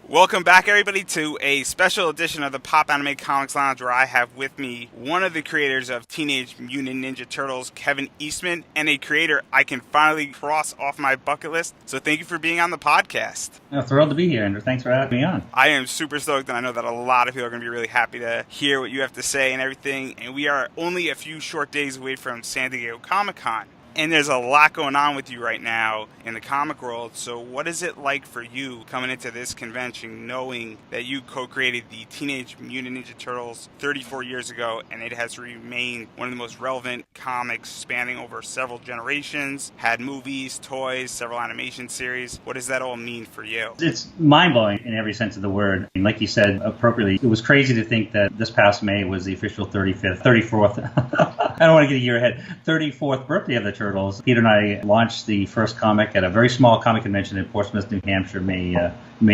Welcome back, everybody, to a special edition of the Popanimecomics Lounge, where I have with me one of the creators of Teenage Mutant Ninja Turtles, Kevin Eastman, and a creator I can finally cross off my bucket list. So thank you for being on the podcast. Thrilled to be here, Andrew. Thanks for having me on. I am super stoked, and I know that a lot of people are going to be really happy to hear what you have to say and everything. And we are only a few short days away from San Diego Comic-Con. And there's a lot going on with you right now in the comic world. So what is it like for you coming into this convention knowing that you co-created the Teenage Mutant Ninja Turtles 34 years ago, and it has remained one of the most relevant comics spanning over several generations, had movies, toys, several animation series? What does that all mean for you? It's mind-blowing in every sense of the word. And like you said appropriately, it was crazy to think that this past May was the official 34th, I don't want to get a year ahead, 34th birthday of the Turtles. Peter and I launched the first comic at a very small comic convention in Portsmouth, New Hampshire, May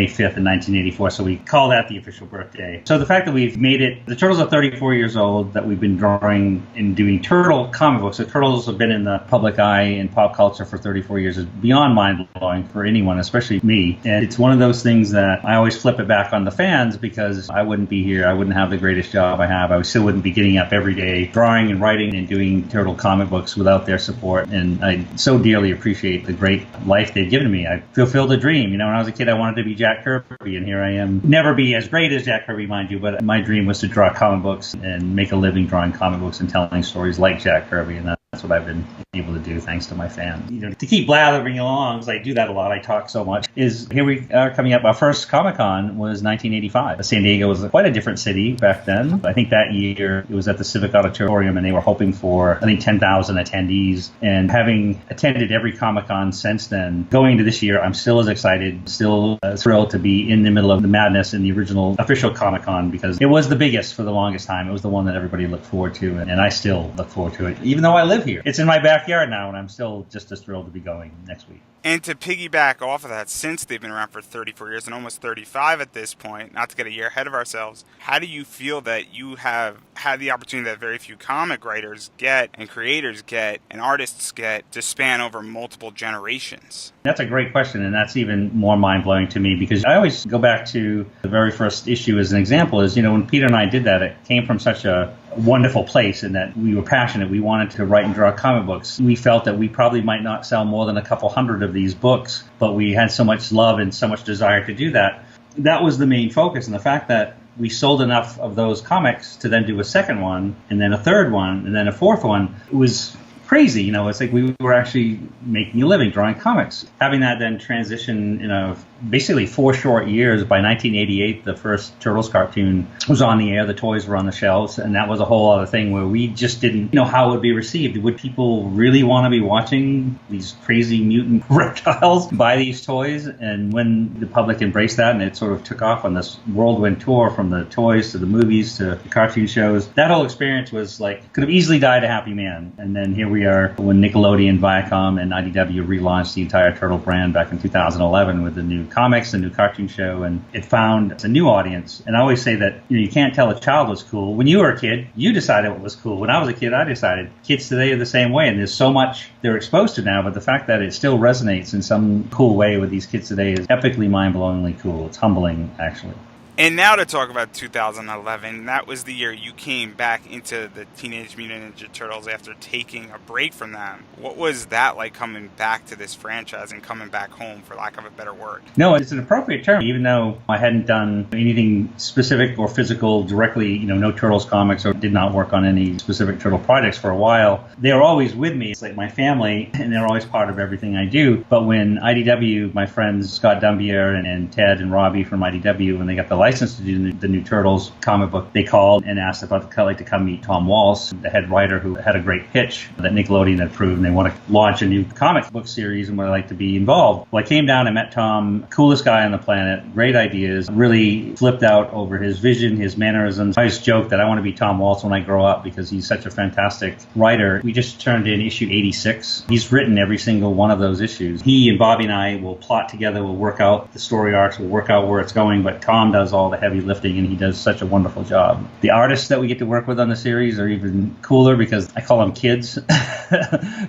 5th in 1984, so we call that the official birthday. So the fact that we've made it, the Turtles are 34 years old, that we've been drawing and doing Turtle comic books. The Turtles have been in the public eye in pop culture for 34 years is beyond mind-blowing for anyone, especially me. And it's one of those things that I always flip it back on the fans, because I wouldn't be here, I wouldn't have the greatest job I have, I still wouldn't be getting up every day drawing and writing and doing Turtle comic books without their support. And I so dearly appreciate the great life they've given me. I fulfilled a dream. You know, when I was a kid, I wanted to be Jack Kirby, and here I am. Never be as great as Jack Kirby, mind you, but my dream was to draw comic books and make a living drawing comic books and telling stories like Jack Kirby, and that's what I've been able to do thanks to my fans. You know, to keep blathering along, because I do that a lot, I talk so much, is here we are coming up. Our first Comic-Con was 1985. San Diego was quite a different city back then. I think that year it was at the Civic Auditorium, and they were hoping for, I think, 10,000 attendees. And having attended every Comic-Con since then, going into this year, I'm still as excited, still thrilled to be in the middle of the madness in the original official Comic-Con, because it was the biggest for the longest time. It was the one that everybody looked forward to, and I still look forward to it, even though I live here. It's in my backyard now, and I'm still just as thrilled to be going next week. And to piggyback off of that, since they've been around for 34 years and almost 35 at this point, not to get a year ahead of ourselves, how do you feel that you have had the opportunity that very few comic writers get and creators get and artists get to span over multiple generations? That's a great question, and that's even more mind-blowing to me, because I always go back to the very first issue as an example. Is, you know, when Peter and I did that, it came from such a wonderful place in that we were passionate. We wanted to write and draw comic books. We felt that we probably might not sell more than a couple hundred of these books, but we had so much love and so much desire to do that. That was the main focus, and the fact that we sold enough of those comics to then do a second one, and then a third one, and then a fourth one, it was crazy. You know, it's like we were actually making a living drawing comics. Having that then transition in basically 4 short years. By 1988, the first Turtles cartoon was on the air, the toys were on the shelves, and that was a whole other thing where we just didn't know how it would be received. Would people really want to be watching these crazy mutant reptiles buy these toys? And when the public embraced that and it sort of took off on this whirlwind tour from the toys to the movies to the cartoon shows, that whole experience was like, could have easily died a happy man. And then here we are when Nickelodeon, Viacom, and IDW relaunched the entire Turtle brand back in 2011 with the new comics, the new cartoon show, and it found a new audience. And I always say that, you know, you can't tell a child what's cool. When you were a kid, you decided what was cool. When I was a kid, I decided. Kids today are the same way, and there's so much they're exposed to now, but the fact that it still resonates in some cool way with these kids today is epically mind-blowingly cool. It's humbling, actually. And now to talk about 2011, that was the year you came back into the Teenage Mutant Ninja Turtles after taking a break from them. What was that like, coming back to this franchise and coming back home, for lack of a better word? No, it's an appropriate term. Even though I hadn't done anything specific or physical directly, you know, no Turtles comics, or did not work on any specific Turtle projects for a while, they were always with me. It's like my family, and they're always part of everything I do. But when IDW, my friends Scott Dumbier and Ted and Robbie from IDW, when they got the license to do the new Turtles comic book, they called and asked if I'd like to come meet Tom Walsh, the head writer, who had a great pitch that Nickelodeon had approved, and they want to launch a new comic book series and would like to be involved. Well, I came down and met Tom, coolest guy on the planet, great ideas, really flipped out over his vision, his mannerisms. I just joke that I want to be Tom Walsh when I grow up because he's such a fantastic writer. We just turned in issue 86. He's written every single one of those issues. He and Bobby and I will plot together, we'll work out the story arcs, we'll work out where it's going, but Tom does does all the heavy lifting, and he does such a wonderful job. The artists that we get to work with on the series are even cooler because I call them kids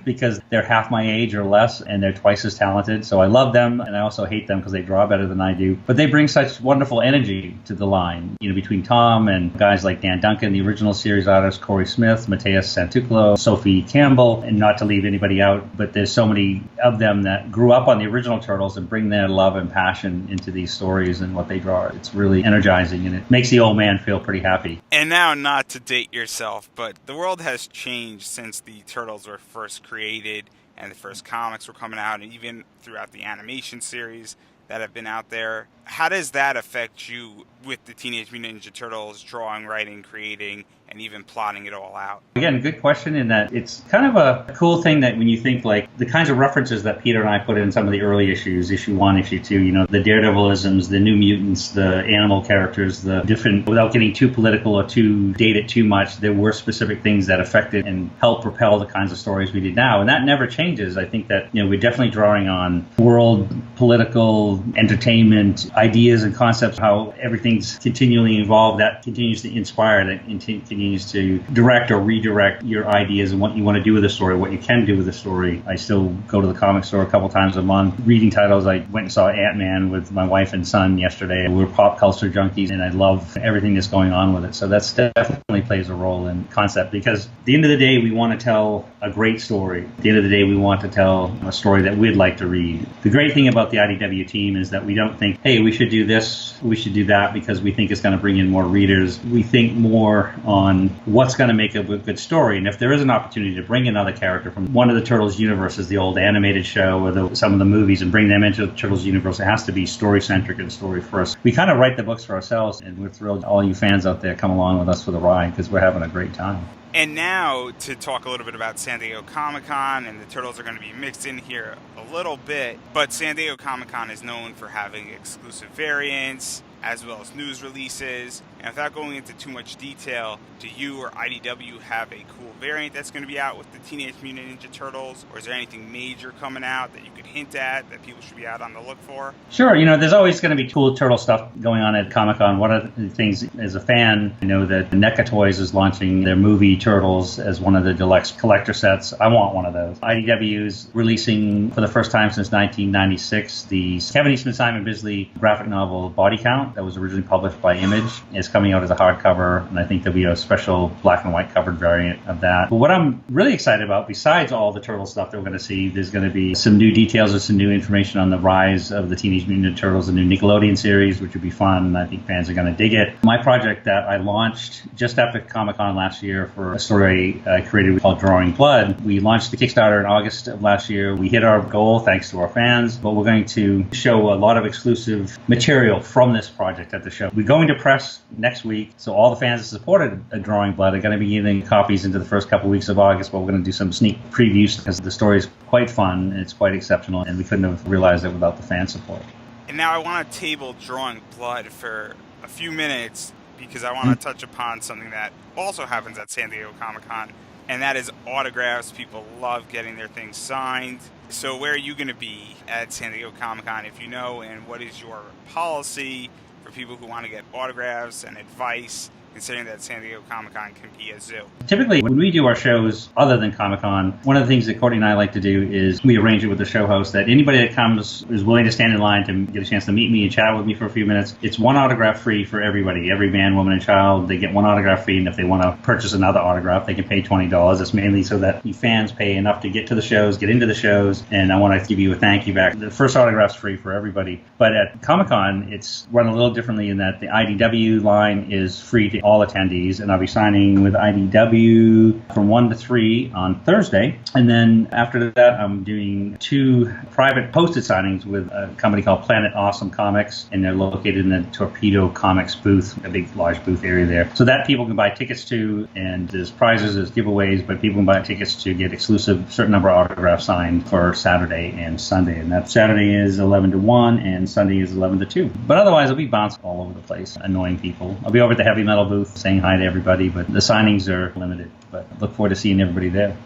because they're half my age or less, and they're twice as talented. So I love them, and I also hate them because they draw better than I do. But they bring such wonderful energy to the line, between Tom and guys like Dan Duncan, the original series artist, Corey Smith, Mateus Santuclo, Sophie Campbell, and not to leave anybody out, but there's so many of them that grew up on the original Turtles and bring their love and passion into these stories and what they draw. It's really energizing, and it makes the old man feel pretty happy. And now, not to date yourself, but the world has changed since the Turtles were first created and the first comics were coming out, and even throughout the animation series that have been out there. How does that affect you with the Teenage Mutant Ninja Turtles drawing, writing, creating, and even plotting it all out? Again, good question in that it's kind of a cool thing that when you think like the kinds of references that Peter and I put in some of the early issues, issue 1, issue 2, the Daredevilisms, the New Mutants, the animal characters, the different, without getting too political or too dated too much, there were specific things that affected and helped propel the kinds of stories we did now. And that never changes. I think that, we're definitely drawing on world, political, entertainment, ideas and concepts, how everything's continually evolved. That continues to inspire, that continues to direct or redirect your ideas and what you want to do with a story, what you can do with a story. I still go to the comic store a couple times a month reading titles. I went and saw Ant-Man with my wife and son yesterday. We're pop culture junkies, and I love everything that's going on with it. So that definitely plays a role in concept, because at the end of the day, we want to tell a great story. At the end of the day, we want to tell a story that we'd like to read. The great thing about the IDW team is that we don't think, hey, we should do this, we should do that because we think it's going to bring in more readers. We think more on what's going to make a good story. And if there is an opportunity to bring another character from one of the Turtles universes, the old animated show or some of the movies, and bring them into the Turtles universe, it has to be story-centric and story-first. We kind of write the books for ourselves, and we're thrilled all you fans out there come along with us for the ride because we're having a great time. And now to talk a little bit about San Diego Comic-Con, and the Turtles are going to be mixed in here a little bit, but San Diego Comic-Con is known for having exclusive variants as well as news releases. And without going into too much detail, do you or IDW have a cool variant that's going to be out with the Teenage Mutant Ninja Turtles? Or is there anything major coming out that you could hint at that people should be out on the look for? Sure. There's always going to be cool turtle stuff going on at Comic-Con. One of the things, as a fan, I know that NECA Toys is launching their movie Turtles as one of the deluxe collector sets. I want one of those. IDW's releasing for the first time since 1996 the Kevin Eastman, Simon Bisley graphic novel Body Count that was originally published by Image. It's coming out as a hardcover, and I think there'll be a special black and white covered variant of that. But what I'm really excited about, besides all the turtle stuff that we're going to see, there's going to be some new details and some new information on the rise of the Teenage Mutant Ninja Turtles, the new Nickelodeon series, which would be fun, and I think fans are going to dig it. My project that I launched just after Comic-Con last year for a story I created called Drawing Blood, we launched the Kickstarter in August of last year. We hit our goal thanks to our fans, but we're going to show a lot of exclusive material from this project at the show. We're going to press next week, so all the fans that supported Drawing Blood are going to be getting copies into the first couple weeks of August, but we're going to do some sneak previews because the story is quite fun and it's quite exceptional, and we couldn't have realized it without the fan support. And now I want to table Drawing Blood for a few minutes because I want to touch upon something that also happens at San Diego Comic-Con, and that is autographs. People love getting their things signed. So where are you going to be at San Diego Comic-Con, if you know, and what is your policy for people who want to get autographs and advice, considering that San Diego Comic-Con can be a zoo? Typically, when we do our shows other than Comic-Con, one of the things that Courtney and I like to do is we arrange it with the show host that anybody that comes is willing to stand in line to get a chance to meet me and chat with me for a few minutes. It's one autograph free for everybody. Every man, woman, and child, they get one autograph free, and if they want to purchase another autograph, they can pay $20. It's mainly so that you fans pay enough to get to the shows, get into the shows, and I want to give you a thank you back. The first autograph's free for everybody. But at Comic-Con, it's run a little differently in that the IDW line is free to all attendees, and I'll be signing with IDW from 1 to 3 on Thursday. And then after that, I'm doing 2 private posted signings with a company called Planet Awesome Comics, and they're located in the Torpedo Comics booth, a big, large booth area there. So that people can buy tickets to, and there's prizes, there's giveaways, but people can buy tickets to get exclusive certain number of autographs signed for Saturday and Sunday. And that Saturday is 11 to 1, and Sunday is 11 to 2. But otherwise, I'll be bouncing all over the place, annoying people. I'll be over at the Heavy Metal booth saying hi to everybody, but the signings are limited. But I look forward to seeing everybody there.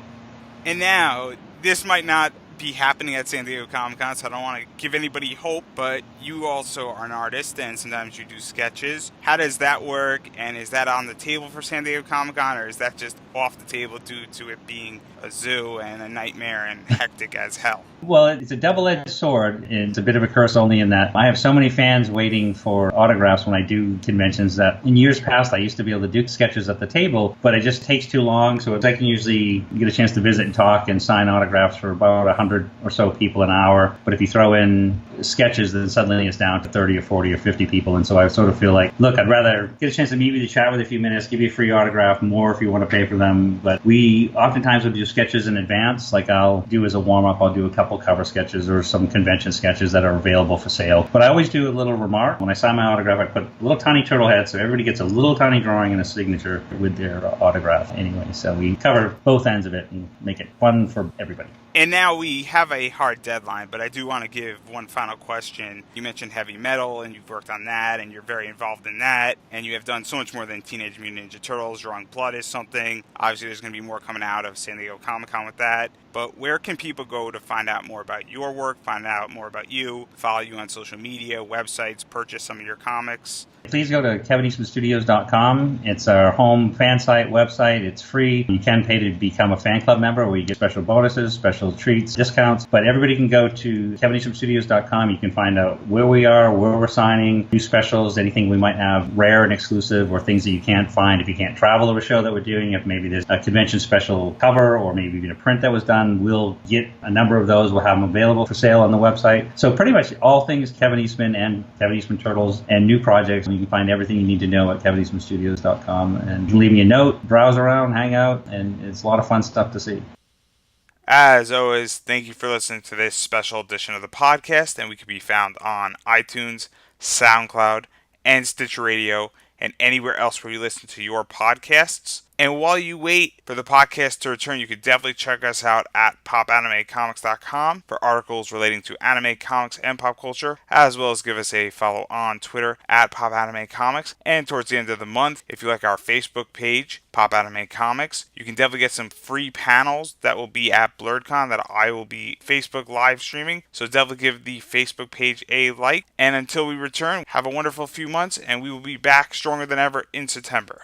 And now, this might not be happening at San Diego Comic-Con, so I don't want to give anybody hope, but you also are an artist and sometimes you do sketches. How does that work, and is that on the table for San Diego Comic-Con, or is that just off the table due to it being a zoo and a nightmare and hectic as hell? Well, it's a double-edged sword. It's a bit of a curse only in that I have so many fans waiting for autographs when I do conventions that in years past I used to be able to do sketches at the table, but it just takes too long. So I can usually get a chance to visit and talk and sign autographs for about 100 or so people an hour. But if you throw in sketches, then suddenly it's down to 30 or 40 or 50 people. And so I sort of feel like, look, I'd rather get a chance to meet with you, chat with you a few minutes, give you a free autograph, more if you want to pay for them. But we oftentimes will do sketches in advance. Like I'll do as a warm-up, I'll do a couple cover sketches or some convention sketches that are available for sale. But I always do a little remark. When I sign my autograph, I put a little tiny turtle head so everybody gets a little tiny drawing and a signature with their autograph anyway. So we cover both ends of it and make it fun for everybody. And now we have a hard deadline, but I do want to give one final question. You mentioned heavy metal, and you've worked on that, and you're very involved in that, and you have done so much more than Teenage Mutant Ninja Turtles. Drawing Blood is something. Obviously, there's going to be more coming out of San Diego Comic-Con with that. But where can people go to find out more about your work, find out more about you, follow you on social media, websites, purchase some of your comics? Please go to KevinEastmanStudios.com. It's our home fan site, website. It's free. You can pay to become a fan club member where you get special bonuses, special treats, discounts. But everybody can go to KevinEastmanStudios.com. You can find out where we are, where we're signing, new specials, anything we might have rare and exclusive, or things that you can't find if you can't travel to a show that we're doing. If maybe there's a convention special cover or maybe even a print that was done, we'll get a number of those. We'll have them available for sale on the website. So pretty much all things Kevin Eastman and Kevin Eastman Turtles and new projects. You can find everything you need to know at KevinEastmanStudios.com. And you can leave me a note, browse around, hang out, and it's a lot of fun stuff to see. As always, thank you for listening to this special edition of the podcast, and we can be found on iTunes, SoundCloud, and Stitcher Radio, and anywhere else where you listen to your podcasts. And while you wait for the podcast to return, you could definitely check us out at Popanimecomics.com for articles relating to anime, comics, and pop culture, as well as give us a follow on Twitter at Popanimecomics. And towards the end of the month, if you like our Facebook page, Pop Anime Comics, you can definitely get some free panels that will be at BlurredCon that I will be Facebook live streaming. So definitely give the Facebook page a like. And until we return, have a wonderful few months, and we will be back stronger than ever in September.